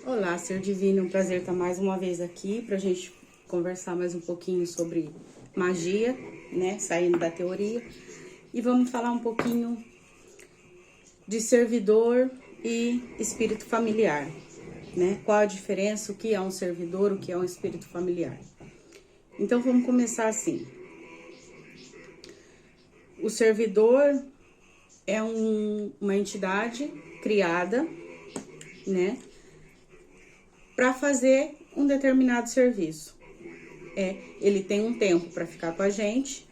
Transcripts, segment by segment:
Olá, ser divino, é um prazer estar mais uma vez aqui para a gente conversar mais um pouquinho sobre magia, né? Saindo da teoria. E vamos falar um pouquinho de servidor e espírito familiar, né? Qual a diferença, o que é um servidor, o que é um espírito familiar. Então vamos começar assim. O servidor é uma entidade criada, né, para fazer um determinado serviço. Ele tem um tempo para ficar com a gente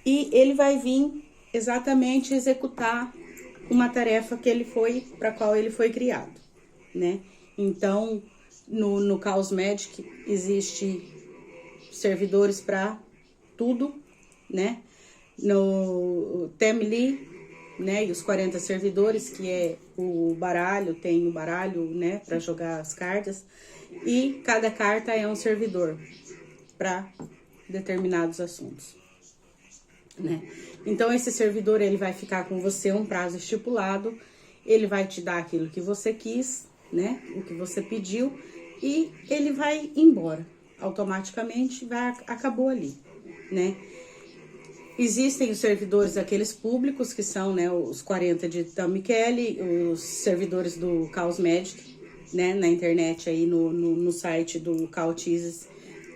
e ele vai vir exatamente executar uma tarefa para a qual ele foi criado, né? Então, no Chaos Magic existe servidores para tudo, né? No Temli, né, e os 40 servidores, que é o baralho, tem o baralho, né, para jogar as cartas, e cada carta é um servidor para determinados assuntos, né? Então esse servidor ele vai ficar com você um prazo estipulado, ele vai te dar aquilo que você quis, né, o que você pediu, e ele vai embora automaticamente, acabou ali, né? Existem os servidores, aqueles públicos, que são, né, os 40 de Tamikele, os servidores do Chaos Magic, né, na internet, aí no site do Chaotises,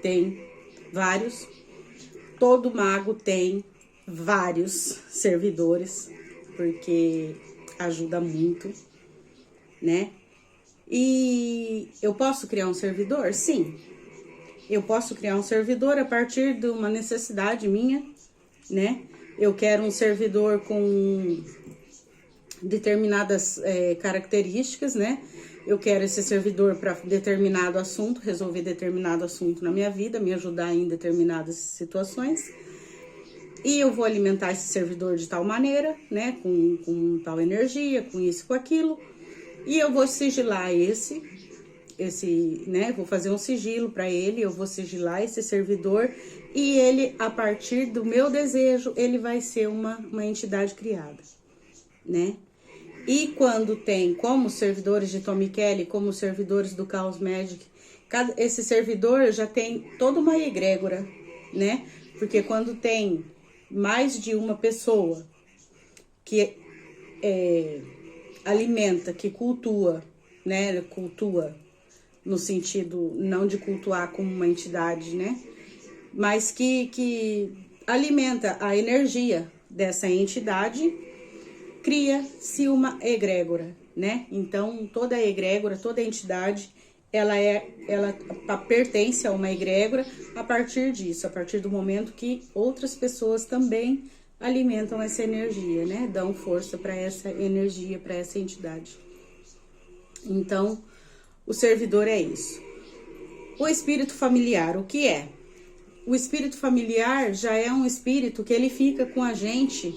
tem vários. Todo mago tem vários servidores, porque ajuda muito, né? E eu posso criar um servidor? Sim. Eu posso criar um servidor a partir de uma necessidade minha, né? Eu quero um servidor com determinadas características, né? Eu quero esse servidor para determinado assunto, resolver determinado assunto na minha vida, me ajudar em determinadas situações. E eu vou alimentar esse servidor de tal maneira, né? Com tal energia, com isso, com aquilo. E eu vou sigilar né? Vou fazer um sigilo para ele, eu vou sigilar esse servidor e ele, a partir do meu desejo, ele vai ser uma entidade criada, né? E quando tem como servidores de Tamikele, como servidores do Chaos Magic, esse servidor já tem toda uma egrégora, né? Porque quando tem mais de uma pessoa que alimenta, que cultua, né? Cultua no sentido não de cultuar como uma entidade, né? Mas que alimenta a energia dessa entidade, cria-se uma egrégora, né? Então, toda egrégora, toda entidade, ela pertence a uma egrégora a partir disso, a partir do momento que outras pessoas também alimentam essa energia, né? Dão força para essa energia, para essa entidade. Então, o servidor é isso. O espírito familiar, o que é? O espírito familiar já é um espírito que ele fica com a gente.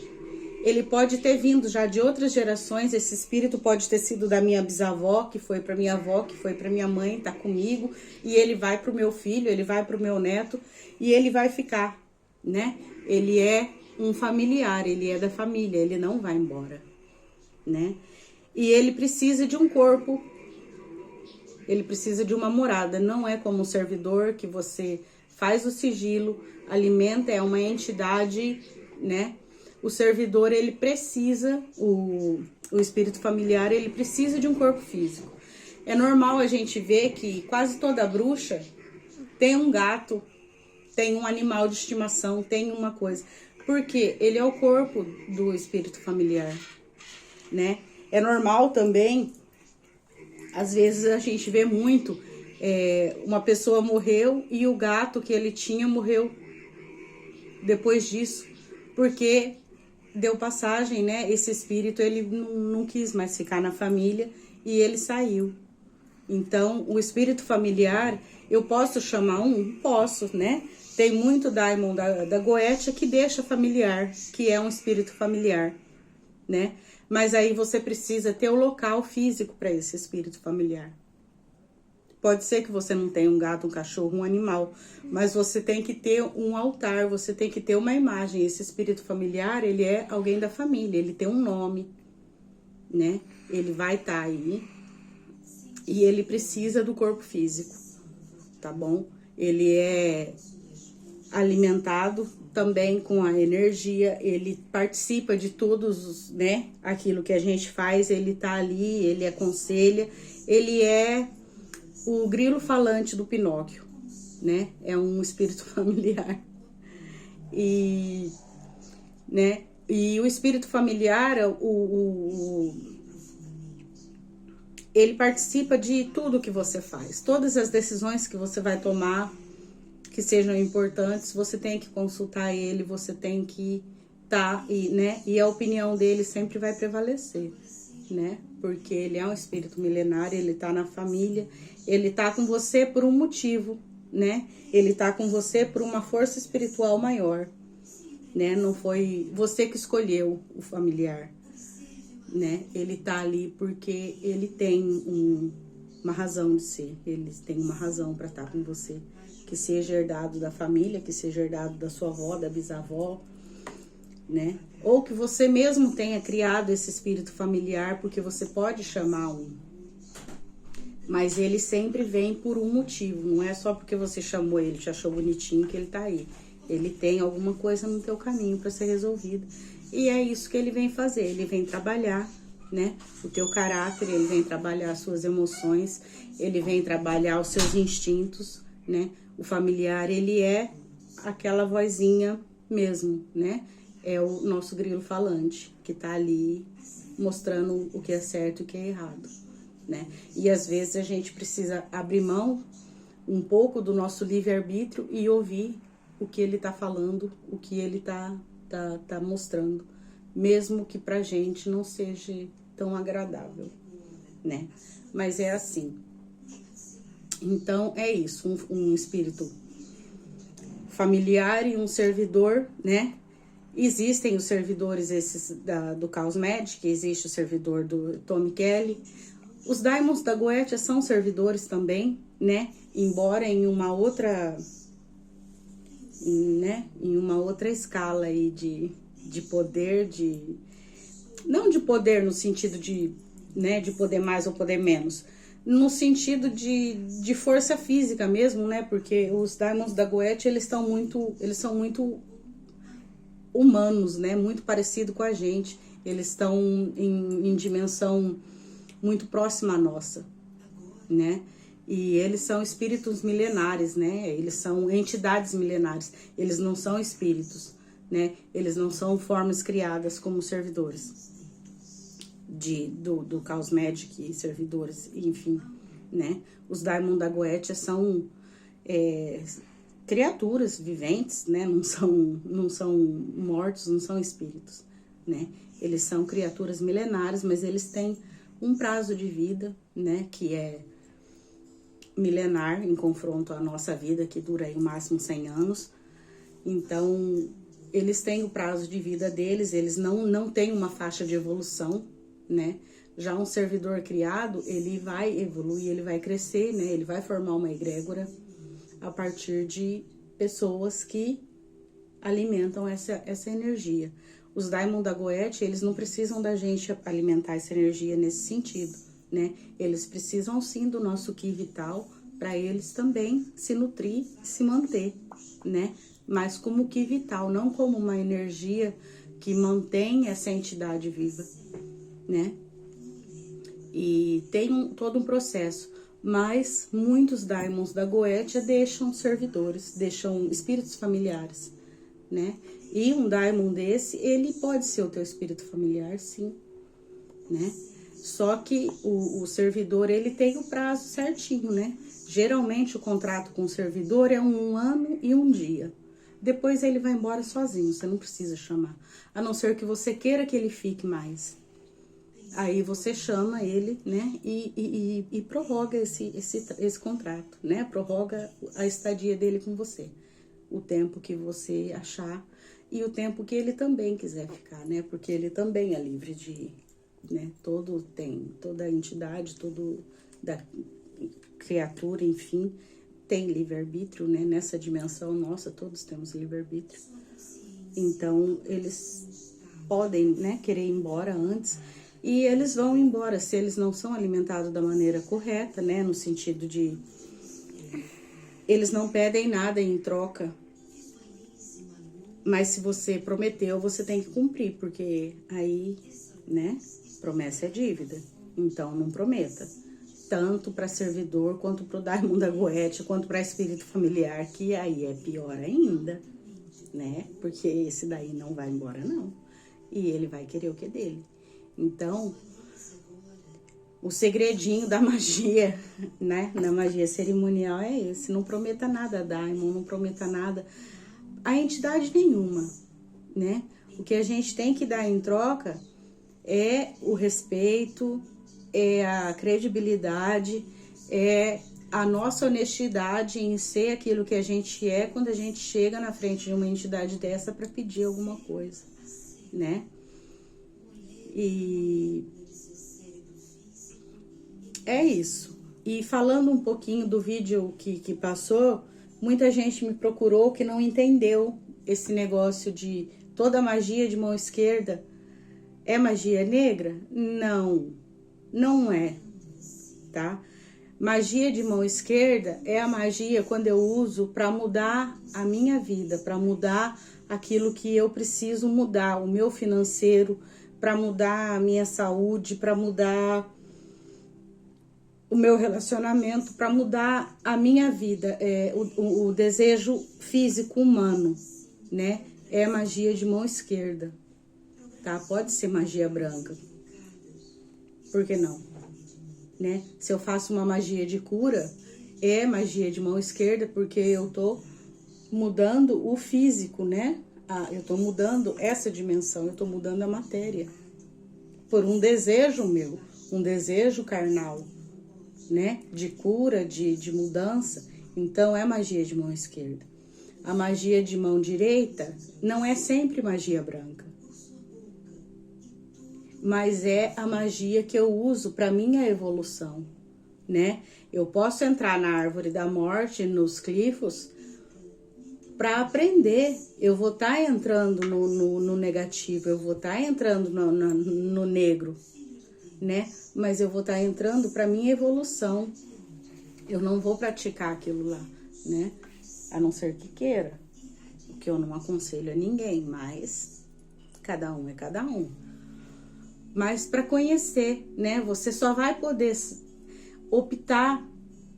Ele pode ter vindo já de outras gerações. Esse espírito pode ter sido da minha bisavó, que foi para minha avó, que foi para minha mãe, tá comigo. E ele vai para o meu filho, ele vai para o meu neto e ele vai ficar, né? Ele é um familiar, ele é da família, ele não vai embora, né? E ele precisa de um corpo. Ele precisa de uma morada, não é como um servidor que você faz o sigilo, alimenta, é uma entidade, né? O servidor, ele precisa, o espírito familiar, ele precisa de um corpo físico. É normal a gente ver que quase toda bruxa tem um gato, tem um animal de estimação, tem uma coisa. Porque ele é o corpo do espírito familiar, né? É normal também. Às vezes a gente vê muito, uma pessoa morreu e o gato que ele tinha morreu depois disso, porque deu passagem, né? Esse espírito, ele não quis mais ficar na família e ele saiu. Então, o espírito familiar, eu posso chamar um? Posso, né? Tem muito daimon da Goetia que deixa familiar, que é um espírito familiar, né? Mas aí você precisa ter o local físico para esse espírito familiar. Pode ser que você não tenha um gato, um cachorro, um animal, mas você tem que ter um altar, você tem que ter uma imagem. Esse espírito familiar, ele é alguém da família, ele tem um nome, né? Ele vai estar aí e ele precisa do corpo físico, tá bom? Ele é alimentado também com a energia, ele participa de todos os, né, aquilo que a gente faz, ele tá ali, ele aconselha, ele é o grilo falante do Pinóquio, né? É um espírito familiar. E, né? E o espírito familiar, ele participa de tudo que você faz. Todas as decisões que você vai tomar, que sejam importantes, você tem que consultar ele, você tem que né? E a opinião dele sempre vai prevalecer, né? Porque ele é um espírito milenário, ele tá na família, ele tá com você por um motivo, né? Ele tá com você por uma força espiritual maior, né? Não foi você que escolheu o familiar, né? Ele tá ali porque ele tem uma razão de ser, ele tem uma razão para estar com você, que seja herdado da família, que seja herdado da sua avó, da bisavó, né? Ou que você mesmo tenha criado esse espírito familiar, porque você pode chamar um. Mas ele sempre vem por um motivo, não é só porque você chamou ele, te achou bonitinho que ele tá aí. Ele tem alguma coisa no teu caminho para ser resolvida. E é isso que ele vem fazer, ele vem trabalhar, né? O teu caráter, ele vem trabalhar as suas emoções, ele vem trabalhar os seus instintos, né? O familiar, ele é aquela vozinha mesmo, né? É o nosso grilo falante, que tá ali mostrando o que é certo e o que é errado, né? E às vezes a gente precisa abrir mão um pouco do nosso livre-arbítrio e ouvir o que ele tá falando, o que ele tá mostrando, mesmo que pra gente não seja tão agradável, né? Mas é assim. Então é isso, um espírito familiar e um servidor, né? Existem os servidores esses do Chaos Magic, existe o servidor do Tommy Kelly. Os Daimons da Goetia são servidores também, né? Embora em uma outra, né? Em uma outra escala aí de poder, não de poder no sentido de, né? De poder mais ou poder menos, no sentido de força física mesmo, né? Porque os Daimons da Goetia, eles são muito humanos, né? Muito parecido com a gente. Eles estão em dimensão muito próxima à nossa, né? E eles são espíritos milenares, né? Eles são entidades milenares. Eles não são espíritos, né? Eles não são formas criadas como servidores do Chaos Magic, servidores, enfim, né? Os Daimon da Goetia são criaturas viventes, né? Não são mortos, não são espíritos, né? Eles são criaturas milenares, mas eles têm um prazo de vida, né? Que é milenar em confronto à nossa vida, que dura aí o máximo 100 anos. Então, eles têm o prazo de vida deles, eles não têm uma faixa de evolução, né? Já um servidor criado, ele vai evoluir, ele vai crescer, né? Ele vai formar uma egrégora a partir de pessoas que alimentam essa energia. Os Daimon da Goetia, eles não precisam da gente alimentar essa energia nesse sentido, né? Eles precisam sim do nosso Ki vital para eles também se nutrir, se manter, né? Mas como Ki vital, não como uma energia que mantém essa entidade viva, né? E tem todo um processo. Mas muitos Daimons da Goetia deixam servidores, deixam espíritos familiares, né? E um Daimon desse, ele pode ser o teu espírito familiar, sim, né? Só que o servidor, ele tem o prazo certinho, né? Geralmente o contrato com o servidor é 1 ano e 1 dia. Depois ele vai embora sozinho, você não precisa chamar. A não ser que você queira que ele fique mais. Aí você chama ele, né, e prorroga esse contrato, né, prorroga a estadia dele com você, o tempo que você achar e o tempo que ele também quiser ficar, né, porque ele também é livre de, né, toda a entidade, da criatura, enfim, tem livre-arbítrio, né, nessa dimensão nossa, todos temos livre-arbítrio, então eles podem, né, querer ir embora antes. e eles vão embora se eles não são alimentados da maneira correta, né? No sentido de eles não pedem nada em troca, mas se você prometeu, você tem que cumprir, porque aí, né? Promessa é dívida, então não prometa. Tanto para servidor, quanto para o Daimon da Goethe, quanto para espírito familiar, que aí é pior ainda, né? Porque esse daí não vai embora, não. E ele vai querer o que é dele. Então, o segredinho da magia, né? Na magia cerimonial é esse. Não prometa nada, Daimon, não prometa nada a entidade nenhuma, né? O que a gente tem que dar em troca é o respeito, é a credibilidade, é a nossa honestidade em ser aquilo que a gente é quando a gente chega na frente de uma entidade dessa para pedir alguma coisa, né? E é isso. E falando um pouquinho do vídeo que passou, muita gente me procurou que não entendeu esse negócio de toda magia de mão esquerda é magia negra? Não, não é, tá? Magia de mão esquerda é a magia quando eu uso para mudar a minha vida, para mudar aquilo que eu preciso mudar, o meu financeiro, para mudar a minha saúde, para mudar o meu relacionamento, para mudar a minha vida, o desejo físico humano, né? É magia de mão esquerda, tá? Pode ser magia branca, por que não? Né? Se eu faço uma magia de cura, é magia de mão esquerda, porque eu tô mudando o físico, né? Eu tô mudando essa dimensão, eu tô mudando a matéria, por um desejo meu, um desejo carnal, né? De cura, de mudança. Então é magia de mão esquerda. A magia de mão direita não é sempre magia branca, mas é a magia que eu uso para minha evolução, né? Eu posso entrar na árvore da morte, nos clifos, para aprender. Eu vou estar entrando no negativo, eu vou estar entrando no negro, né? Mas eu vou estar entrando para minha evolução. Eu não vou praticar aquilo lá, né? A não ser que queira, o que eu não aconselho a ninguém, mas cada um é cada um. Mas para conhecer, né? Você só vai poder optar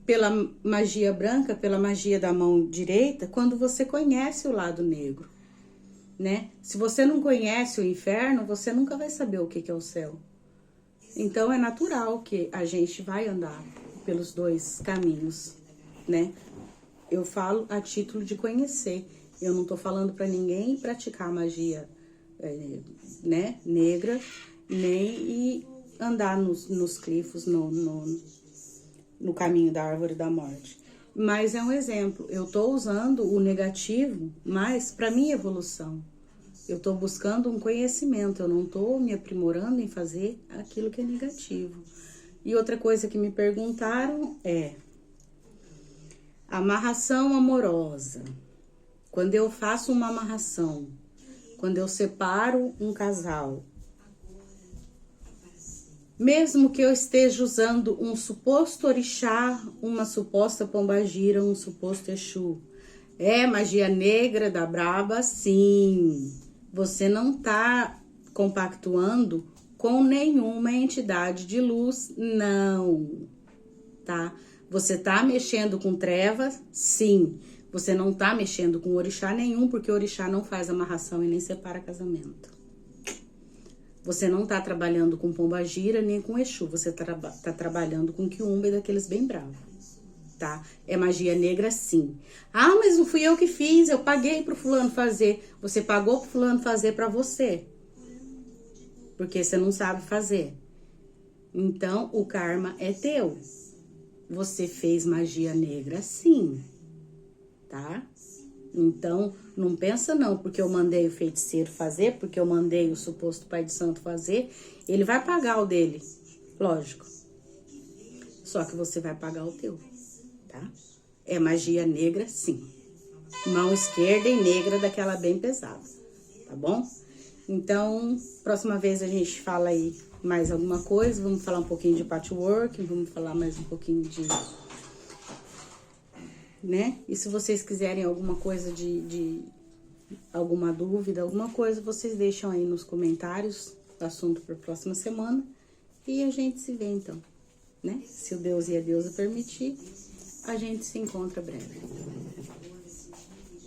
pela magia branca, pela magia da mão direita, quando você conhece o lado negro, né? Se você não conhece o inferno, você nunca vai saber o que é o céu. Então é natural que a gente vai andar pelos dois caminhos, né? Eu falo a título de conhecer. Eu não tô falando para ninguém praticar magia, né, negra, nem andar nos clifos, no caminho da árvore da morte. Mas é um exemplo. Eu tô usando o negativo, mas para minha evolução. Eu tô buscando um conhecimento. Eu não tô me aprimorando em fazer aquilo que é negativo. E outra coisa que me perguntaram é amarração amorosa. Quando eu faço uma amarração, quando eu separo um casal, mesmo que eu esteja usando um suposto orixá, uma suposta pombagira, um suposto exu, é magia negra da braba? Sim. Você não tá compactuando com nenhuma entidade de luz, não, tá? Você tá mexendo com trevas? Sim. Você não tá mexendo com orixá nenhum, porque orixá não faz amarração e nem separa casamento. Você não tá trabalhando com pombagira nem com exu, você tá trabalhando com quiumba daqueles bem bravos, tá? É magia negra, sim. Ah, mas não fui eu que fiz, eu paguei pro fulano fazer. Você pagou pro fulano fazer pra você, porque você não sabe fazer. Então, o karma é teu. Você fez magia negra, sim, tá? Então, não pensa não, porque eu mandei o feiticeiro fazer, porque eu mandei o suposto pai de santo fazer, ele vai pagar o dele, lógico. Só que você vai pagar o teu, tá? É magia negra, sim. Mão esquerda e negra daquela bem pesada, tá bom? Então, próxima vez a gente fala aí mais alguma coisa, vamos falar um pouquinho de patchwork, vamos falar mais um pouquinho de... né? E se vocês quiserem alguma coisa alguma dúvida, alguma coisa, vocês deixam aí nos comentários, assunto para a próxima semana, e a gente se vê então, né? Se o Deus e a deusa permitir, a gente se encontra breve.